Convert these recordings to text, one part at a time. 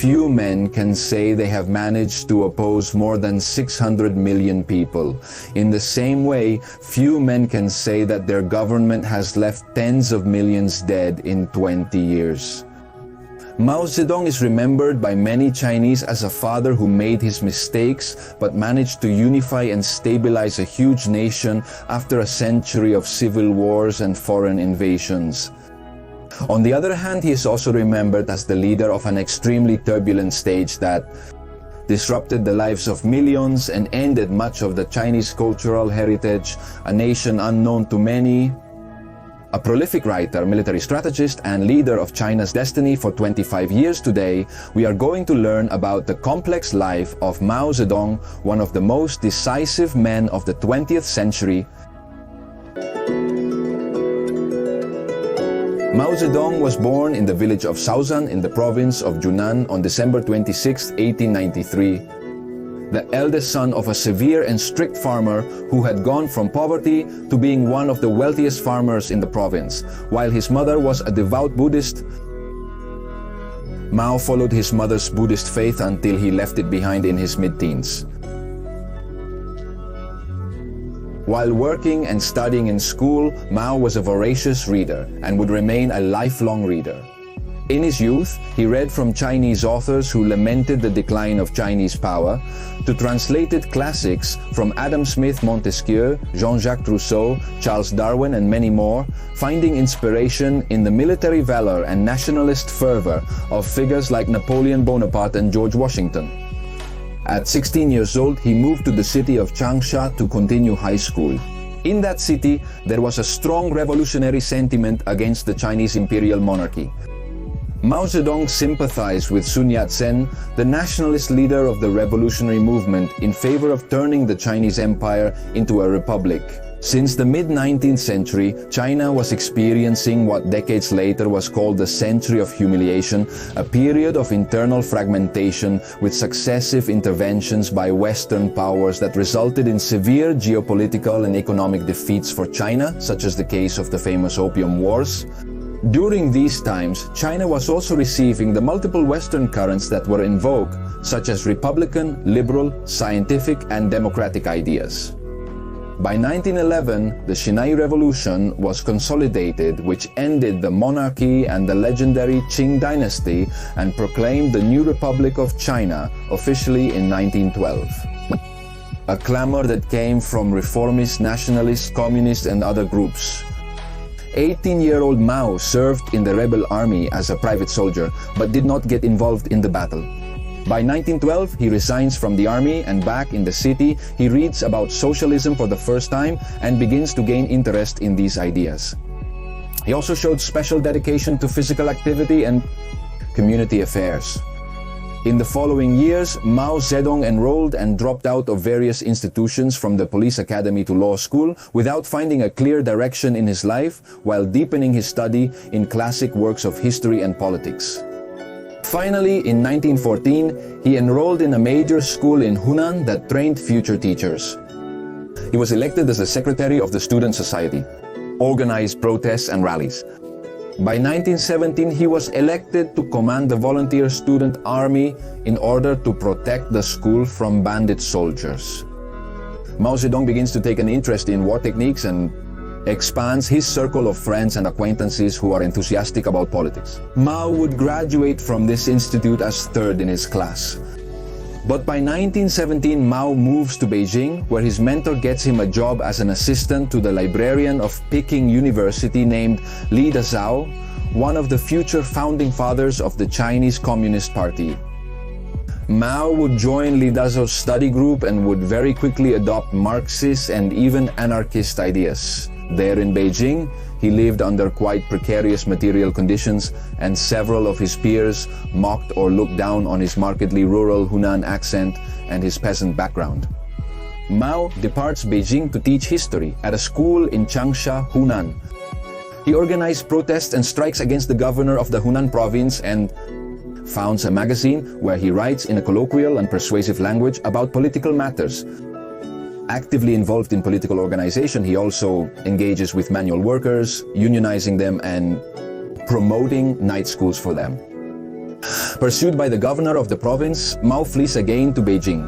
few men can say they have managed to oppose more than 600 million people. In the same way, few men can say that their government has left tens of millions dead in 20 years. Mao Zedong is remembered by many Chinese as a father who made his mistakes but managed to unify and stabilize a huge nation after a century of civil wars and foreign invasions. On the other hand, he is also remembered as the leader of an extremely turbulent stage that disrupted the lives of millions and ended much of the Chinese cultural heritage, a nation unknown to many. A prolific writer, military strategist, and leader of China's destiny for 25 years today, we are going to learn about the complex life of Mao Zedong, one of the most decisive men of the 20th century. Mao Zedong was born in the village of Shaozan in the province of Yunnan on December 26, 1893. The eldest son of a severe and strict farmer who had gone from poverty to being one of the wealthiest farmers in the province. While his mother was a devout Buddhist, Mao followed his mother's Buddhist faith until he left it behind in his mid-teens. While working and studying in school, Mao was a voracious reader and would remain a lifelong reader. In his youth, he read from Chinese authors who lamented the decline of Chinese power, to translated classics from Adam Smith Montesquieu, Jean-Jacques Rousseau, Charles Darwin, and many more, finding inspiration in the military valor and nationalist fervor of figures like Napoleon Bonaparte and George Washington. At 16 years old, he moved to the city of Changsha to continue high school. In that city, there was a strong revolutionary sentiment against the Chinese imperial monarchy. Mao Zedong sympathized with Sun Yat-sen, the nationalist leader of the revolutionary movement, in favor of turning the Chinese empire into a republic. Since the mid-19th century, China was experiencing what decades later was called the Century of Humiliation, a period of internal fragmentation with successive interventions by Western powers that resulted in severe geopolitical and economic defeats for China, such as the case of the famous Opium Wars. During these times, China was also receiving the multiple Western currents that were in vogue, such as Republican, liberal, scientific, and democratic ideas. By 1911, the Xinai Revolution was consolidated, which ended the monarchy and the legendary Qing dynasty and proclaimed the new Republic of China officially in 1912. A clamor that came from reformists, nationalists, communists, and other groups. 18-year-old Mao served in the rebel army as a private soldier, but did not get involved in the battle. By 1912, he resigns from the army, and back in the city, he reads about socialism for the first time and begins to gain interest in these ideas. He also showed special dedication to physical activity and community affairs. In the following years, Mao Zedong enrolled and dropped out of various institutions from the police academy to law school without finding a clear direction in his life, while deepening his study in classic works of history and politics. Finally, in 1914, he enrolled in a major school in Hunan that trained future teachers. He was elected as the secretary of the student society, organized protests and rallies. By 1917, he was elected to command the volunteer student army in order to protect the school from bandit soldiers. Mao Zedong begins to take an interest in war techniques and expands his circle of friends and acquaintances who are enthusiastic about politics. Mao would graduate from this institute as third in his class. But by 1917, Mao moves to Beijing, where his mentor gets him a job as an assistant to the librarian of Peking University named Li Dazhao, one of the future founding fathers of the Chinese Communist Party. Mao would join Li Dazhao's study group and would very quickly adopt Marxist and even anarchist ideas. There in Beijing, he lived under quite precarious material conditions, and several of his peers mocked or looked down on his markedly rural Hunan accent and his peasant background. Mao departs Beijing to teach history at a school in Changsha, Hunan. He organized protests and strikes against the governor of the Hunan province and founds a magazine where he writes in a colloquial and persuasive language about political matters. Actively involved in political organization, he also engages with manual workers, unionizing them and promoting night schools for them. Pursued by the governor of the province, Mao flees again to Beijing.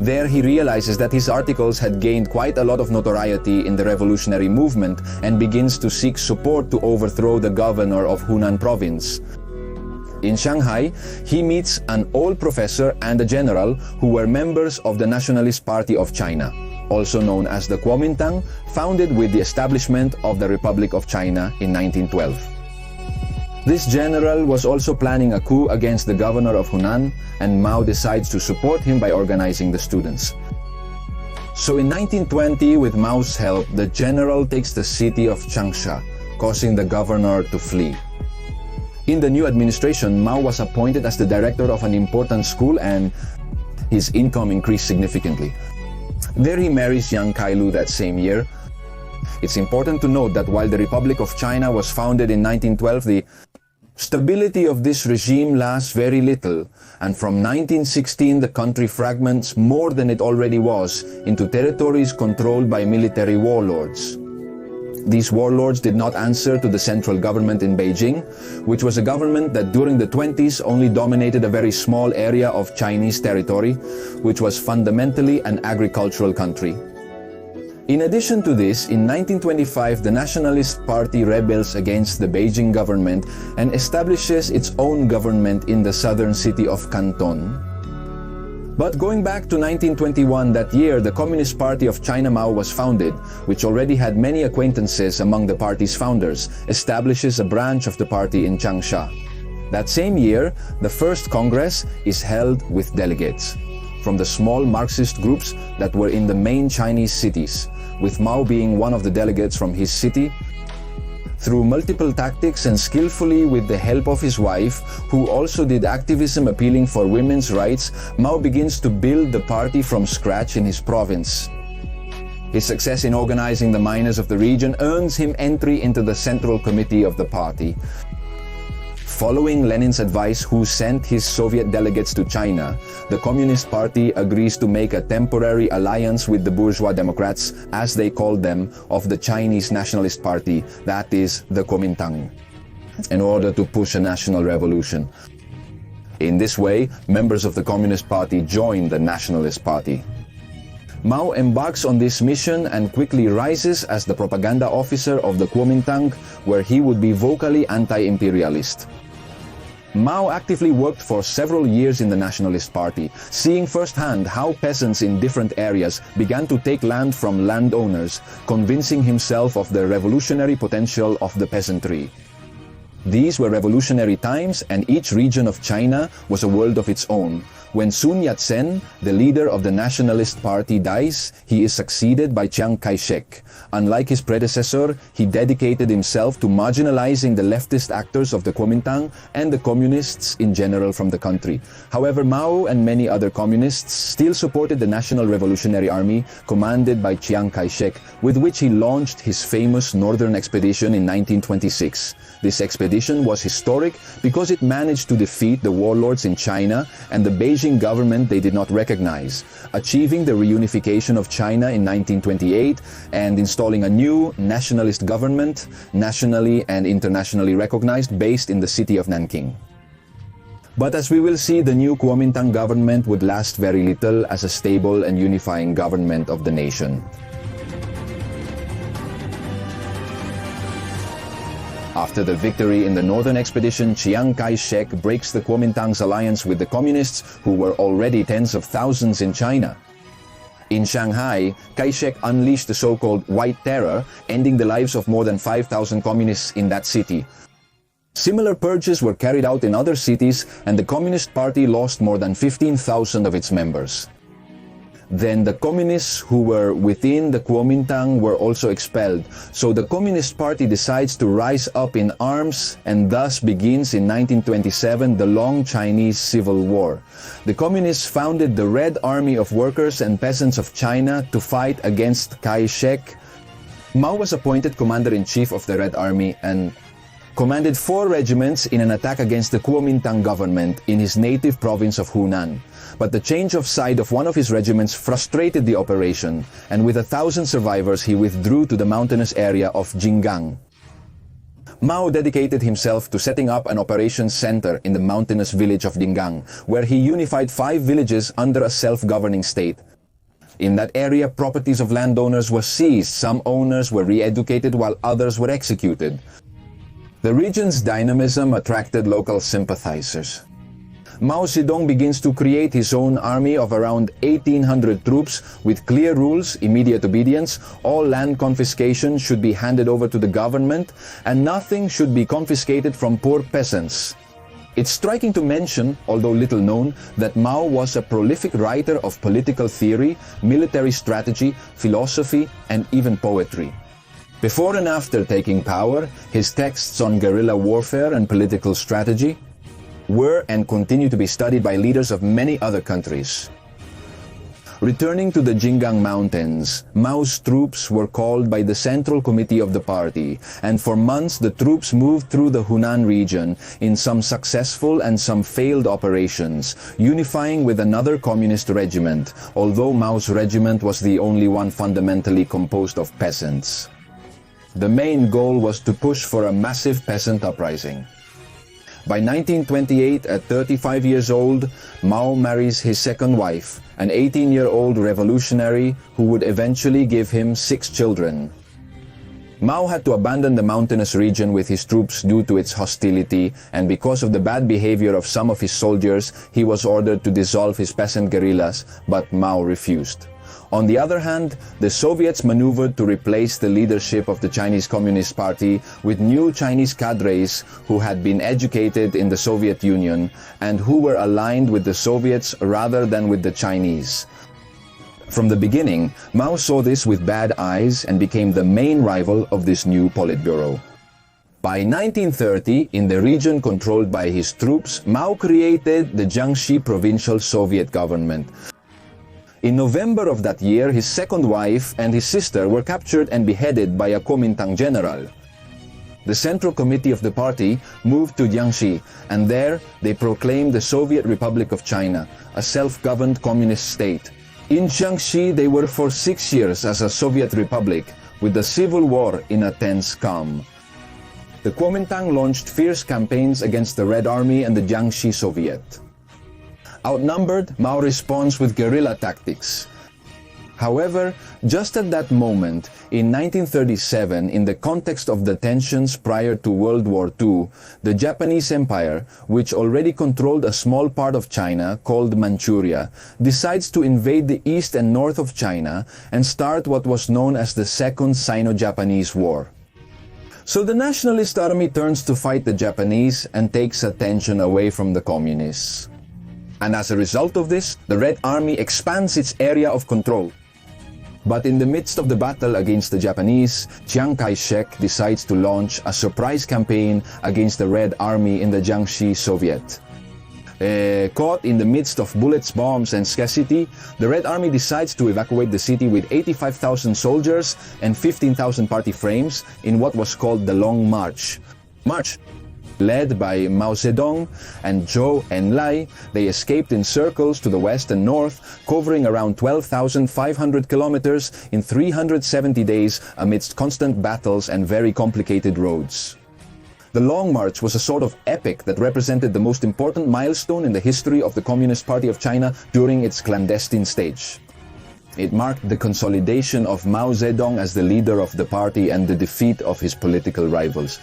There he realizes that his articles had gained quite a lot of notoriety in the revolutionary movement and begins to seek support to overthrow the governor of Hunan province. In Shanghai, he meets an old professor and a general who were members of the Nationalist Party of China, also known as the Kuomintang, founded with the establishment of the Republic of China in 1912. This general was also planning a coup against the governor of Hunan, and Mao decides to support him by organizing the students. So in 1920, with Mao's help, the general takes the city of Changsha, causing the governor to flee. In the new administration, Mao was appointed as the director of an important school and his income increased significantly. There he marries Yang Kailu that same year. It's important to note that while the Republic of China was founded in 1912, the stability of this regime lasts very little, and from 1916 the country fragments more than it already was into territories controlled by military warlords. These warlords did not answer to the central government in Beijing, which was a government that during the 20s only dominated a very small area of Chinese territory, which was fundamentally an agricultural country. In addition to this, in 1925, the Nationalist Party rebels against the Beijing government and establishes its own government in the southern city of Canton. But going back to 1921, that year, the Communist Party of China Mao was founded, which already had many acquaintances among the party's founders, establishes a branch of the party in Changsha. That same year, the first Congress is held with delegates from the small Marxist groups that were in the main Chinese cities, with Mao being one of the delegates from his city. Through multiple tactics and skillfully with the help of his wife, who also did activism appealing for women's rights, Mao begins to build the party from scratch in his province. His success in organizing the miners of the region earns him entry into the Central Committee of the party. Following Lenin's advice, who sent his Soviet delegates to China, the Communist Party agrees to make a temporary alliance with the bourgeois Democrats, as they called them, of the Chinese Nationalist Party, that is, the Kuomintang, in order to push a national revolution. In this way, members of the Communist Party join the Nationalist Party. Mao embarks on this mission and quickly rises as the propaganda officer of the Kuomintang, where he would be vocally anti-imperialist. Mao actively worked for several years in the Nationalist Party, seeing firsthand how peasants in different areas began to take land from landowners, convincing himself of the revolutionary potential of the peasantry. These were revolutionary times, and each region of China was a world of its own. When Sun Yat-sen, the leader of the Nationalist Party, dies, he is succeeded by Chiang Kai-shek. Unlike his predecessor, he dedicated himself to marginalizing the leftist actors of the Kuomintang and the communists in general from the country. However, Mao and many other communists still supported the National Revolutionary Army, commanded by Chiang Kai-shek, with which he launched his famous Northern Expedition in 1926. This expedition was historic because it managed to defeat the warlords in China and the Beijing government they did not recognize, achieving the reunification of China in 1928 and installing a new nationalist government, nationally and internationally recognized, based in the city of Nanking. But as we will see, the new Kuomintang government would last very little as a stable and unifying government of the nation. After the victory in the Northern Expedition, Chiang Kai-shek breaks the Kuomintang's alliance with the communists, who were already tens of thousands in China. In Shanghai, Kai-shek unleashed the so-called White Terror, ending the lives of more than 5,000 communists in that city. Similar purges were carried out in other cities, and the Communist Party lost more than 15,000 of its members. Then the communists who were within the Kuomintang were also expelled, so the Communist Party decides to rise up in arms, and thus begins in 1927 the long Chinese Civil War. The Communists founded the Red Army of Workers and Peasants of China to fight against Kai-shek. Mao was appointed commander-in-chief of the Red Army and commanded 4 regiments in an attack against the Kuomintang government in his native province of Hunan. But the change of side of one of his regiments frustrated the operation, and with 1,000 survivors he withdrew to the mountainous area of Jinggang. Mao dedicated himself to setting up an operations center in the mountainous village of Dingang, where he unified 5 villages under a self-governing state. In that area, properties of landowners were seized, some owners were re-educated while others were executed. The region's dynamism attracted local sympathizers. Mao Zedong begins to create his own army of around 1,800 troops with clear rules, immediate obedience, all land confiscation should be handed over to the government, and nothing should be confiscated from poor peasants. It's striking to mention, although little known, that Mao was a prolific writer of political theory, military strategy, philosophy, and even poetry. Before and after taking power, his texts on guerrilla warfare and political strategy were and continue to be studied by leaders of many other countries. Returning to the Jingang Mountains, Mao's troops were called by the Central Committee of the party, and for months the troops moved through the Hunan region in some successful and some failed operations, unifying with another communist regiment, although Mao's regiment was the only one fundamentally composed of peasants. The main goal was to push for a massive peasant uprising. By 1928, at 35 years old, Mao marries his second wife, an 18-year-old revolutionary who would eventually give him 6 children. Mao had to abandon the mountainous region with his troops due to its hostility, and because of the bad behavior of some of his soldiers, he was ordered to dissolve his peasant guerrillas, but Mao refused. On the other hand, the Soviets maneuvered to replace the leadership of the Chinese Communist Party with new Chinese cadres who had been educated in the Soviet Union and who were aligned with the Soviets rather than with the Chinese. From the beginning, Mao saw this with bad eyes and became the main rival of this new Politburo. By 1930, in the region controlled by his troops, Mao created the Jiangxi Provincial Soviet government. In November of that year, his second wife and his sister were captured and beheaded by a Kuomintang general. The Central Committee of the party moved to Jiangxi, and there they proclaimed the Soviet Republic of China, a self-governed communist state. In Jiangxi, they were for 6 years as a Soviet republic, with the civil war in a tense calm. The Kuomintang launched fierce campaigns against the Red Army and the Jiangxi Soviet. Outnumbered, Mao responds with guerrilla tactics. However, just at that moment, in 1937, in the context of the tensions prior to World War II, the Japanese Empire, which already controlled a small part of China, called Manchuria, decides to invade the east and north of China and start what was known as the Second Sino-Japanese War. So the Nationalist Army turns to fight the Japanese and takes attention away from the Communists. And as a result of this, the Red Army expands its area of control. But in the midst of the battle against the Japanese, Chiang Kai-shek decides to launch a surprise campaign against the Red Army in the Jiangxi Soviet. Caught in the midst of bullets, bombs, and scarcity, the Red Army decides to evacuate the city with 85,000 soldiers and 15,000 party frames in what was called the Long March. Led by Mao Zedong and Zhou Enlai, they escaped in circles to the west and north, covering around 12,500 kilometers in 370 days amidst constant battles and very complicated roads. The Long March was a sort of epic that represented the most important milestone in the history of the Communist Party of China during its clandestine stage. It marked the consolidation of Mao Zedong as the leader of the party and the defeat of his political rivals.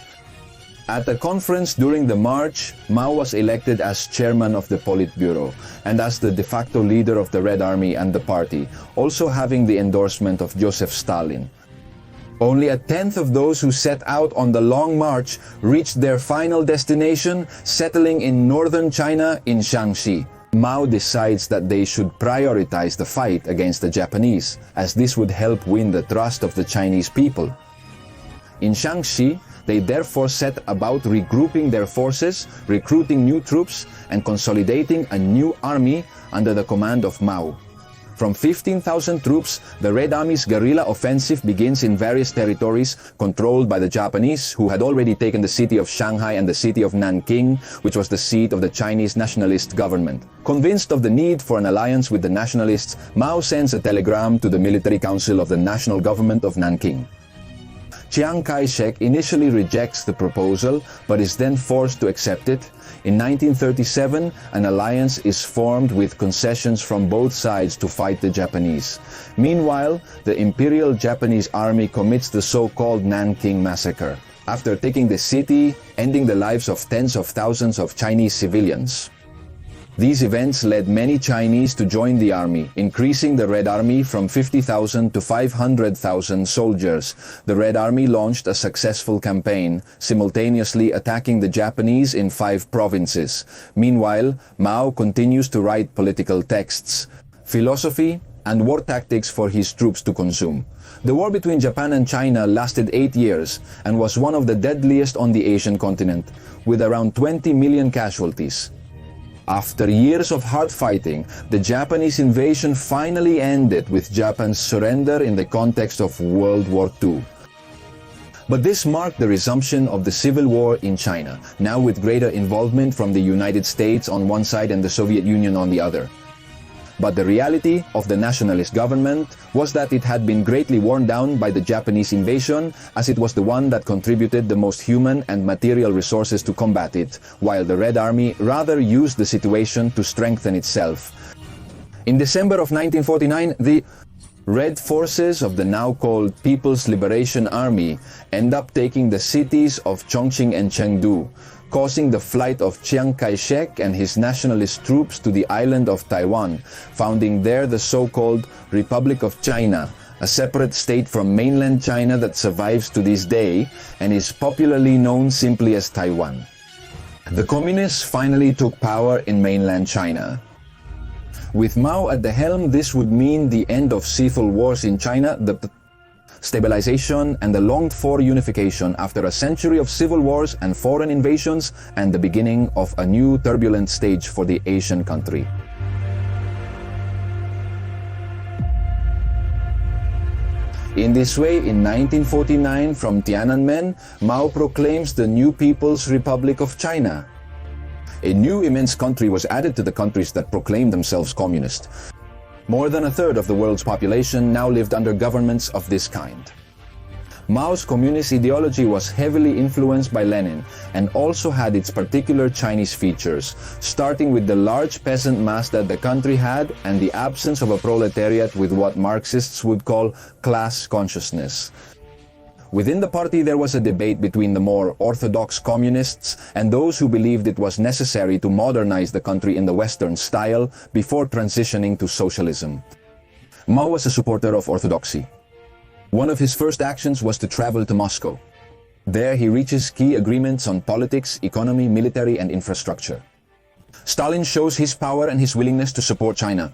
At a conference during the march, Mao was elected as chairman of the Politburo and as the de facto leader of the Red Army and the party, also having the endorsement of Joseph Stalin. Only a tenth of those who set out on the Long March reached their final destination, settling in northern China in Shaanxi. Mao decides that they should prioritize the fight against the Japanese, as this would help win the trust of the Chinese people. In Shaanxi, they therefore set about regrouping their forces, recruiting new troops, and consolidating a new army under the command of Mao. From 15,000 troops, the Red Army's guerrilla offensive begins in various territories controlled by the Japanese, who had already taken the city of Shanghai and the city of Nanking, which was the seat of the Chinese nationalist government. Convinced of the need for an alliance with the nationalists, Mao sends a telegram to the military council of the national government of Nanking. Chiang Kai-shek initially rejects the proposal, but is then forced to accept it. In 1937, an alliance is formed with concessions from both sides to fight the Japanese. Meanwhile, the Imperial Japanese Army commits the so-called Nanking Massacre, after taking the city, ending the lives of tens of thousands of Chinese civilians. These events led many Chinese to join the army, increasing the Red Army from 50,000 to 500,000 soldiers. The Red Army launched a successful campaign, simultaneously attacking the Japanese in 5 provinces. Meanwhile, Mao continues to write political texts, philosophy, and war tactics for his troops to consume. The war between Japan and China lasted 8 years and was one of the deadliest on the Asian continent, with around 20 million casualties. After years of hard fighting, the Japanese invasion finally ended with Japan's surrender in the context of World War II. But this marked the resumption of the Civil War in China, now with greater involvement from the United States on one side and the Soviet Union on the other. But the reality of the nationalist government was that it had been greatly worn down by the Japanese invasion, as it was the one that contributed the most human and material resources to combat it, while the Red Army rather used the situation to strengthen itself. In December of 1949, the Red forces of the now called People's Liberation Army end up taking the cities of Chongqing and Chengdu, causing the flight of Chiang Kai-shek and his nationalist troops to the island of Taiwan, founding there the so-called Republic of China, a separate state from mainland China that survives to this day and is popularly known simply as Taiwan. The communists finally took power in mainland China. With Mao at the helm, this would mean the end of civil wars in China, the stabilization and the longed-for unification after a century of civil wars and foreign invasions, and the beginning of a new turbulent stage for the Asian country. In this way, in 1949, from Tiananmen, Mao proclaims the new People's Republic of China. A new immense country was added to the countries that proclaimed themselves communist. More than a third of the world's population now lived under governments of this kind. Mao's communist ideology was heavily influenced by Lenin and also had its particular Chinese features, starting with the large peasant mass that the country had and the absence of a proletariat with what Marxists would call class consciousness. Within the party, there was a debate between the more orthodox communists and those who believed it was necessary to modernize the country in the Western style before transitioning to socialism. Mao was a supporter of orthodoxy. One of his first actions was to travel to Moscow. There he reaches key agreements on politics, economy, military, and infrastructure. Stalin shows his power and his willingness to support China.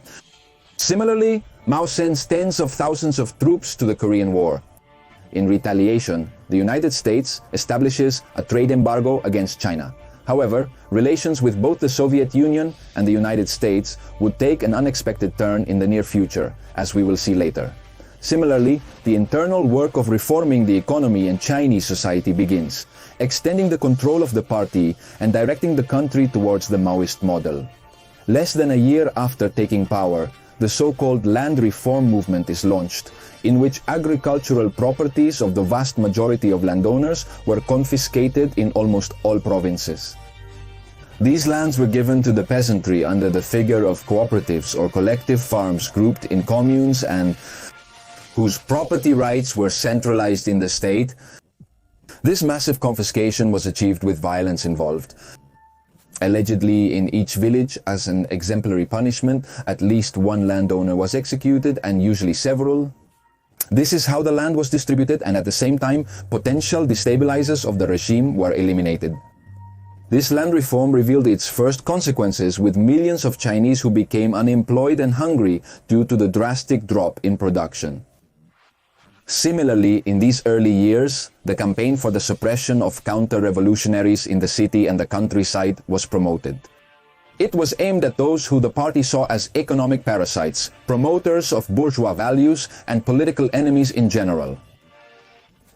Similarly, Mao sends tens of thousands of troops to the Korean War. In retaliation, the United States establishes a trade embargo against China. However, relations with both the Soviet Union and the United States would take an unexpected turn in the near future, as we will see later. Similarly, the internal work of reforming the economy in Chinese society begins, extending the control of the party and directing the country towards the Maoist model. Less than a year after taking power, the so-called land reform movement is launched, in which agricultural properties of the vast majority of landowners were confiscated in almost all provinces. These lands were given to the peasantry under the figure of cooperatives or collective farms grouped in communes and whose property rights were centralized in the state. This massive confiscation was achieved with violence involved. Allegedly, in each village, as an exemplary punishment, at least one landowner was executed and usually several. This is how the land was distributed, and at the same time, potential destabilizers of the regime were eliminated. This land reform revealed its first consequences, with millions of Chinese who became unemployed and hungry due to the drastic drop in production. Similarly, in these early years, the campaign for the suppression of counter-revolutionaries in the city and the countryside was promoted. It was aimed at those who the party saw as economic parasites, promoters of bourgeois values, and political enemies in general.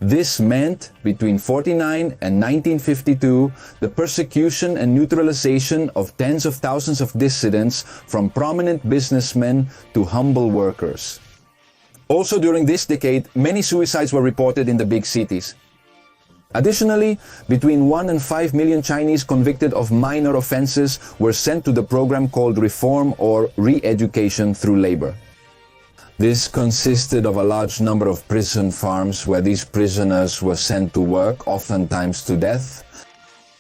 This meant, between 1949 and 1952, the persecution and neutralization of tens of thousands of dissidents, from prominent businessmen to humble workers. Also during this decade, many suicides were reported in the big cities. Additionally, between 1 and 5 million Chinese convicted of minor offenses were sent to the program called reform or re-education through labor. This consisted of a large number of prison farms where these prisoners were sent to work, oftentimes to death.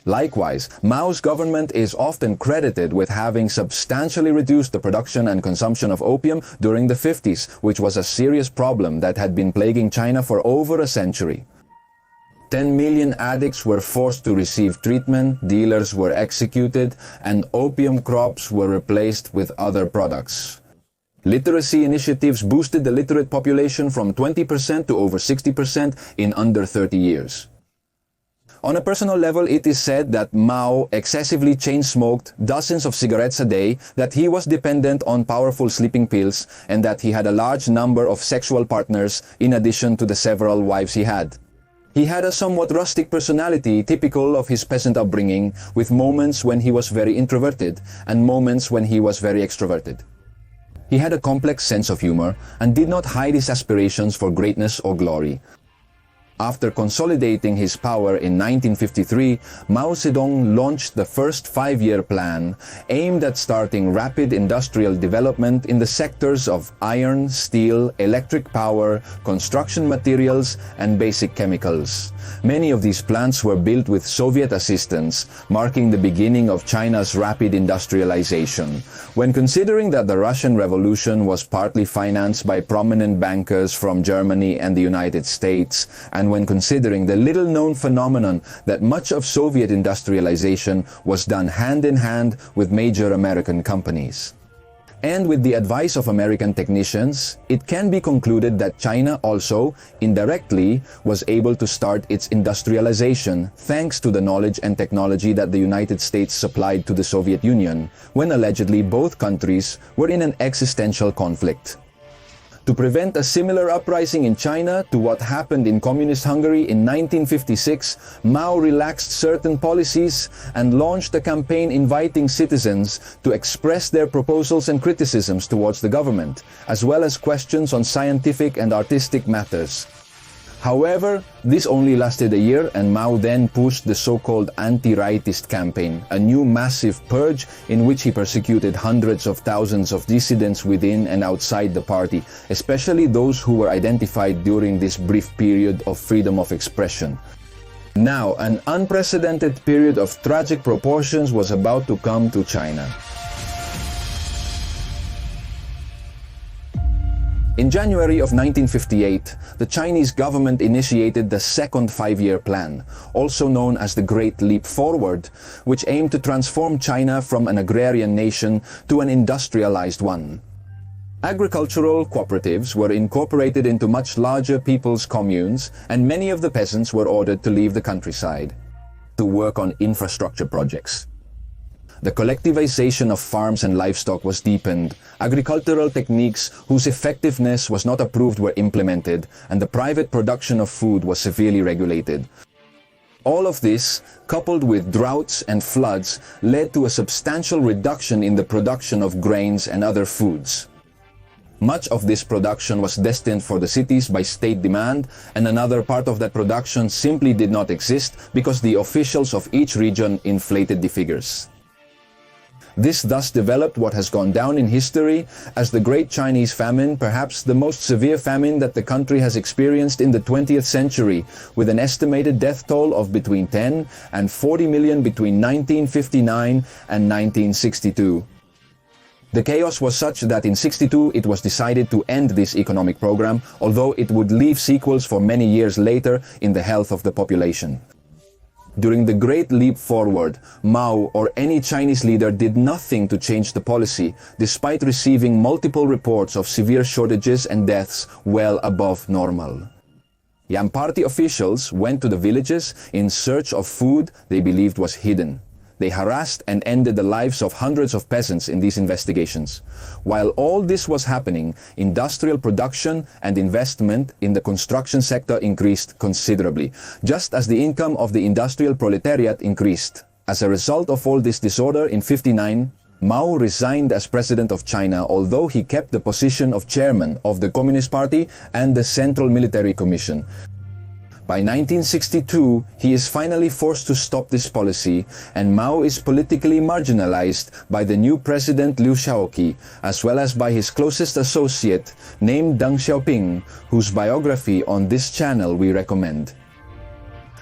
Likewise, Mao's government is often credited with having substantially reduced the production and consumption of opium during the 50s, which was a serious problem that had been plaguing China for over a century. 10 million addicts were forced to receive treatment, dealers were executed, and opium crops were replaced with other products. Literacy initiatives boosted the literate population from 20% to over 60% in under 30 years. On a personal level, it is said that Mao excessively chain-smoked dozens of cigarettes a day, that he was dependent on powerful sleeping pills, and that he had a large number of sexual partners in addition to the several wives he had. He had a somewhat rustic personality typical of his peasant upbringing, with moments when he was very introverted and moments when he was very extroverted. He had a complex sense of humor and did not hide his aspirations for greatness or glory. After consolidating his power in 1953, Mao Zedong launched the first five-year plan aimed at starting rapid industrial development in the sectors of iron, steel, electric power, construction materials, and basic chemicals. Many of these plants were built with Soviet assistance, marking the beginning of China's rapid industrialization. When considering that the Russian Revolution was partly financed by prominent bankers from Germany and the United States, and when considering the little-known phenomenon that much of Soviet industrialization was done hand-in-hand with major American companies. And with the advice of American technicians, it can be concluded that China also, indirectly, was able to start its industrialization thanks to the knowledge and technology that the United States supplied to the Soviet Union, when allegedly both countries were in an existential conflict. To prevent a similar uprising in China to what happened in Communist Hungary in 1956, Mao relaxed certain policies and launched a campaign inviting citizens to express their proposals and criticisms towards the government, as well as questions on scientific and artistic matters. However, this only lasted a year, and Mao then pushed the so-called anti-rightist campaign, a new massive purge in which he persecuted hundreds of thousands of dissidents within and outside the party, especially those who were identified during this brief period of freedom of expression. Now, an unprecedented period of tragic proportions was about to come to China. In January of 1958, the Chinese government initiated the second five-year plan, also known as the Great Leap Forward, which aimed to transform China from an agrarian nation to an industrialized one. Agricultural cooperatives were incorporated into much larger people's communes, and many of the peasants were ordered to leave the countryside to work on infrastructure projects. The collectivization of farms and livestock was deepened, agricultural techniques whose effectiveness was not approved were implemented, and the private production of food was severely regulated. All of this, coupled with droughts and floods, led to a substantial reduction in the production of grains and other foods. Much of this production was destined for the cities by state demand, and another part of that production simply did not exist because the officials of each region inflated the figures. This thus developed what has gone down in history as the Great Chinese Famine, perhaps the most severe famine that the country has experienced in the 20th century, with an estimated death toll of between 10 and 40 million between 1959 and 1962. The chaos was such that in 1962 it was decided to end this economic program, although it would leave sequels for many years later in the health of the population. During the Great Leap Forward, Mao or any Chinese leader did nothing to change the policy, despite receiving multiple reports of severe shortages and deaths well above normal. Yang Party officials went to the villages in search of food they believed was hidden. They harassed and ended the lives of hundreds of peasants in these investigations. While all this was happening, industrial production and investment in the construction sector increased considerably, just as the income of the industrial proletariat increased. As a result of all this disorder, in 1959, Mao resigned as president of China, although he kept the position of chairman of the Communist Party and the Central Military Commission. By 1962, he is finally forced to stop this policy, and Mao is politically marginalized by the new president Liu Shaoqi, as well as by his closest associate, named Deng Xiaoping, whose biography on this channel we recommend.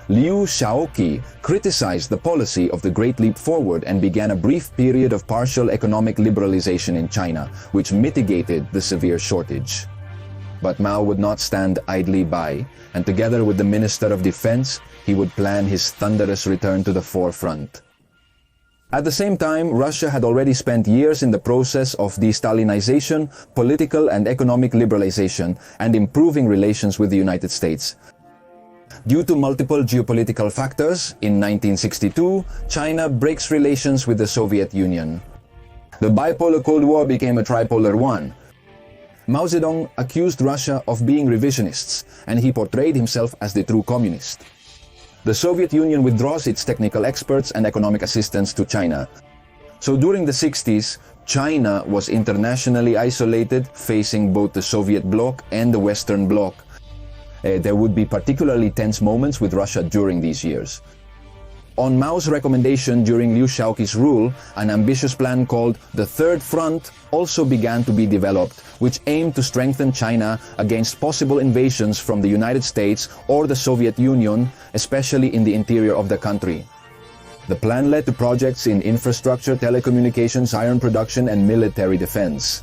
Liu Shaoqi criticized the policy of the Great Leap Forward and began a brief period of partial economic liberalization in China, which mitigated the severe shortage. But Mao would not stand idly by, and together with the Minister of Defense, he would plan his thunderous return to the forefront. At the same time, Russia had already spent years in the process of de-Stalinization, political and economic liberalization, and improving relations with the United States. Due to multiple geopolitical factors, in 1962, China breaks relations with the Soviet Union. The bipolar Cold War became a tripolar one. Mao Zedong accused Russia of being revisionists, and he portrayed himself as the true communist. The Soviet Union withdraws its technical experts and economic assistance to China. So during the 60s, China was internationally isolated, facing both the Soviet bloc and the Western bloc. There would be particularly tense moments with Russia during these years. On Mao's recommendation during Liu Shaoqi's rule, an ambitious plan called the Third Front also began to be developed, which aimed to strengthen China against possible invasions from the United States or the Soviet Union, especially in the interior of the country. The plan led to projects in infrastructure, telecommunications, iron production, and military defense.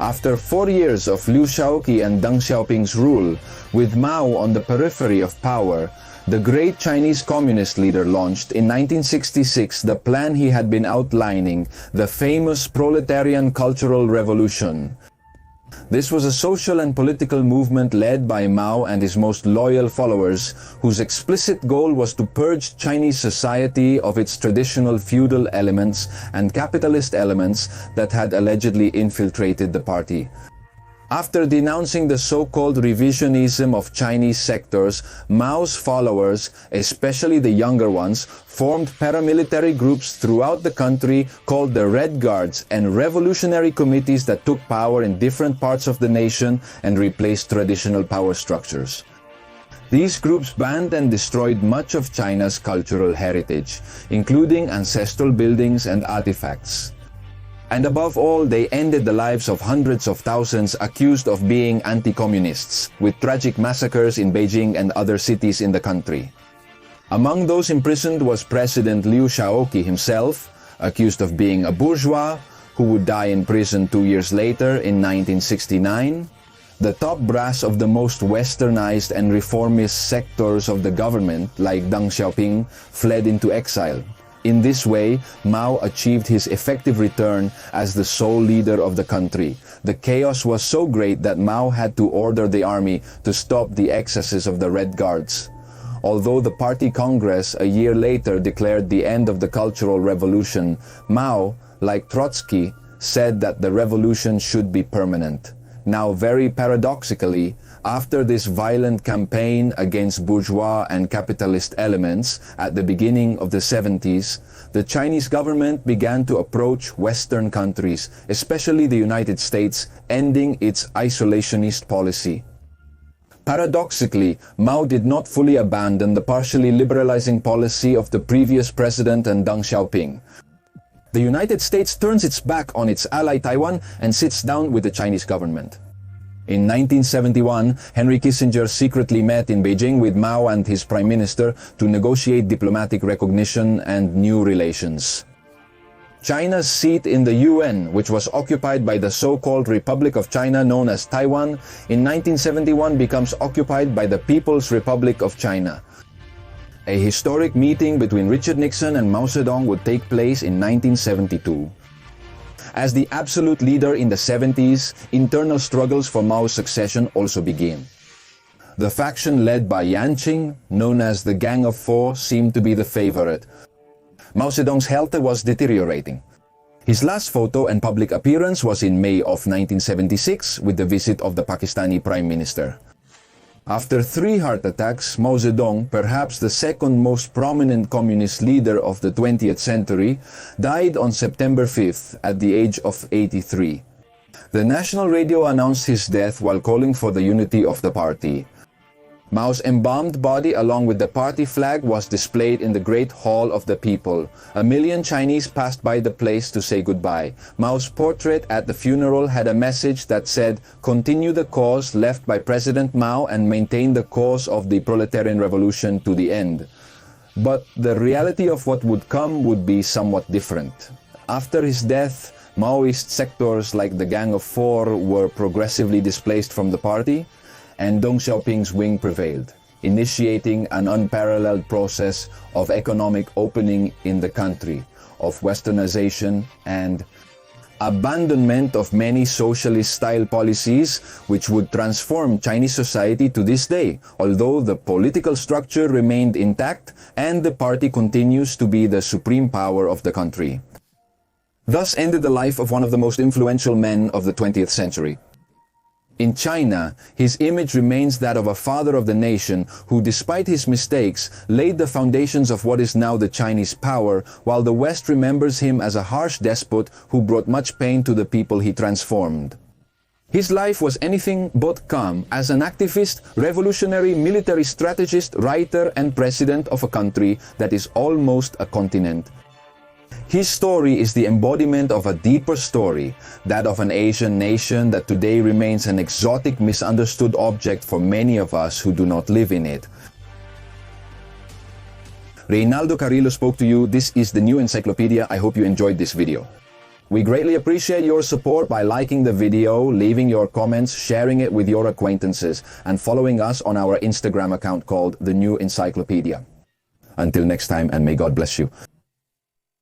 After 4 years of Liu Shaoqi and Deng Xiaoping's rule, with Mao on the periphery of power, the great Chinese communist leader launched in 1966 the plan he had been outlining, the famous Proletarian Cultural Revolution. This was a social and political movement led by Mao and his most loyal followers, whose explicit goal was to purge Chinese society of its traditional feudal elements and capitalist elements that had allegedly infiltrated the party. After denouncing the so-called revisionism of Chinese sectors, Mao's followers, especially the younger ones, formed paramilitary groups throughout the country called the Red Guards and revolutionary committees that took power in different parts of the nation and replaced traditional power structures. These groups banned and destroyed much of China's cultural heritage, including ancestral buildings and artifacts. And above all, they ended the lives of hundreds of thousands accused of being anti-communists, with tragic massacres in Beijing and other cities in the country. Among those imprisoned was President Liu Shaoqi himself, accused of being a bourgeois, who would die in prison 2 years later in 1969. The top brass of the most westernized and reformist sectors of the government, like Deng Xiaoping, fled into exile. In this way, Mao achieved his effective return as the sole leader of the country. The chaos was so great that Mao had to order the army to stop the excesses of the Red Guards. Although the Party Congress a year later declared the end of the Cultural Revolution, Mao, like Trotsky, said that the revolution should be permanent. Now, very paradoxically, after this violent campaign against bourgeois and capitalist elements at the beginning of the 70s, the Chinese government began to approach Western countries, especially the United States, ending its isolationist policy. Paradoxically, Mao did not fully abandon the partially liberalizing policy of the previous president and Deng Xiaoping. The United States turns its back on its ally Taiwan and sits down with the Chinese government. In 1971, Henry Kissinger secretly met in Beijing with Mao and his prime minister to negotiate diplomatic recognition and new relations. China's seat in the UN, which was occupied by the so-called Republic of China known as Taiwan, in 1971 becomes occupied by the People's Republic of China. A historic meeting between Richard Nixon and Mao Zedong would take place in 1972. As the absolute leader in the 70s, internal struggles for Mao's succession also begin. The faction led by Yanqing, known as the Gang of Four, seemed to be the favorite. Mao Zedong's health was deteriorating. His last photo and public appearance was in May of 1976 with the visit of the Pakistani Prime Minister. After 3 heart attacks, Mao Zedong, perhaps the second most prominent communist leader of the 20th century, died on September 5th at the age of 83. The national radio announced his death while calling for the unity of the party. Mao's embalmed body along with the party flag was displayed in the Great Hall of the People. 1 million Chinese passed by the place to say goodbye. Mao's portrait at the funeral had a message that said, "Continue the cause left by President Mao and maintain the cause of the proletarian revolution to the end." But the reality of what would come would be somewhat different. After his death, Maoist sectors like the Gang of Four were progressively displaced from the party, and Deng Xiaoping's wing prevailed, initiating an unparalleled process of economic opening in the country, of westernization and abandonment of many socialist-style policies which would transform Chinese society to this day, although the political structure remained intact and the party continues to be the supreme power of the country. Thus ended the life of one of the most influential men of the 20th century. In China, his image remains that of a father of the nation who, despite his mistakes, laid the foundations of what is now the Chinese power, while the West remembers him as a harsh despot who brought much pain to the people he transformed. His life was anything but calm as an activist, revolutionary, military strategist, writer, and president of a country that is almost a continent. His story is the embodiment of a deeper story, that of an Asian nation that today remains an exotic, misunderstood object for many of us who do not live in it. Reynaldo Carrillo spoke to you. This is the New Encyclopedia. I hope you enjoyed this video. We greatly appreciate your support by liking the video, leaving your comments, sharing it with your acquaintances, and following us on our Instagram account called The New Encyclopedia. Until next time, and may God bless you.